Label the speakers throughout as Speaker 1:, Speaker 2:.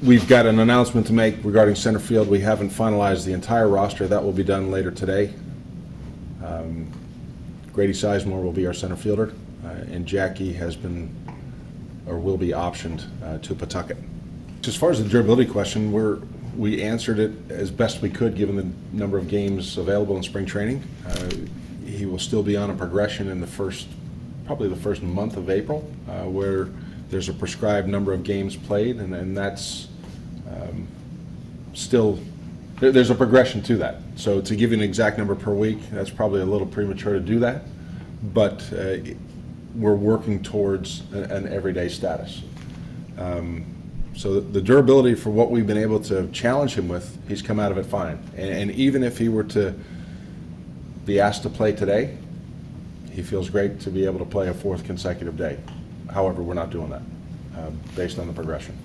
Speaker 1: We've got an announcement to make regarding center field. We haven't finalized the entire roster. That will be done later today. Grady Sizemore will be our center fielder, and Jackie has been or will be optioned to Pawtucket. As far as the durability question, we answered it as best we could given the number of games available in spring training. He will still be on a progression in probably the first month of April, where there's a prescribed number of games played, and that's still, there's a progression to that. So to give you an exact number per week, that's probably a little premature to do that, but we're working towards an everyday status. So the durability for what we've been able to challenge him with, he's come out of it fine. And even if he were to be asked to play today, he feels great to be able to play a fourth consecutive day. However, we're not doing that based on the progression.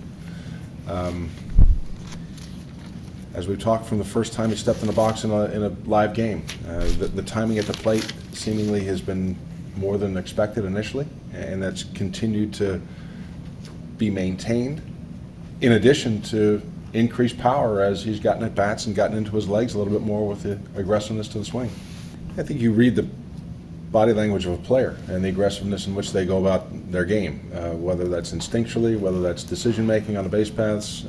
Speaker 1: As we've talked from the first time he stepped in the box in a live game, the timing at the plate seemingly has been more than expected initially, and that's continued to be maintained, in addition to increased power as he's gotten at bats and gotten into his legs a little bit more with the aggressiveness to the swing. I think you read the body language of a player and the aggressiveness in which they go about their game, whether that's instinctually, whether that's decision making on the base paths.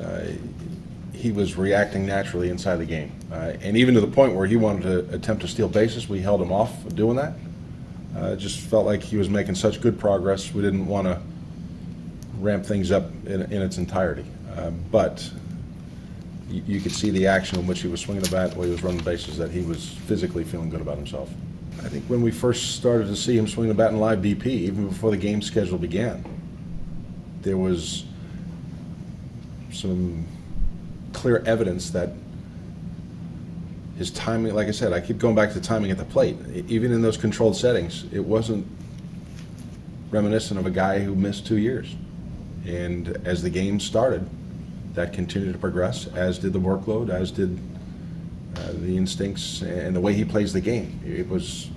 Speaker 1: He was reacting naturally inside the game, and even to the point where he wanted to attempt to steal bases. We held him off of doing that. It just felt like he was making such good progress. We didn't want to ramp things up in its entirety, but you could see the action in which he was swinging the bat, the way he was running bases, that he was physically feeling good about himself. I think when we first started to see him swing the bat in live BP, even before the game schedule began, there was some clear evidence that his timing, like I said, I keep going back to the timing at the plate. Even in those controlled settings, it wasn't reminiscent of a guy who missed 2 years. And as the game started, that continued to progress, as did the workload, as did the instincts and the way he plays the game. It was,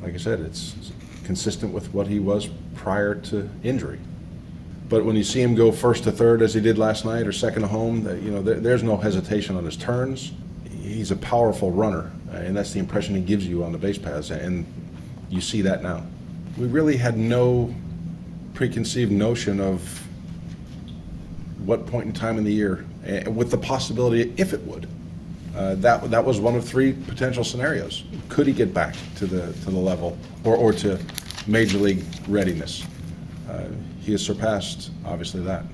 Speaker 1: like I said, it's consistent with what he was prior to injury. But when you see him go first to third, as he did last night, or second to home, there's no hesitation on his turns. He's a powerful runner, and that's the impression he gives you on the base paths, and you see that now. We really had no preconceived notion of what point in time in the year, with the possibility if it would. That was one of three potential scenarios. Could he get back to the level or to major league readiness? He has surpassed, obviously, that.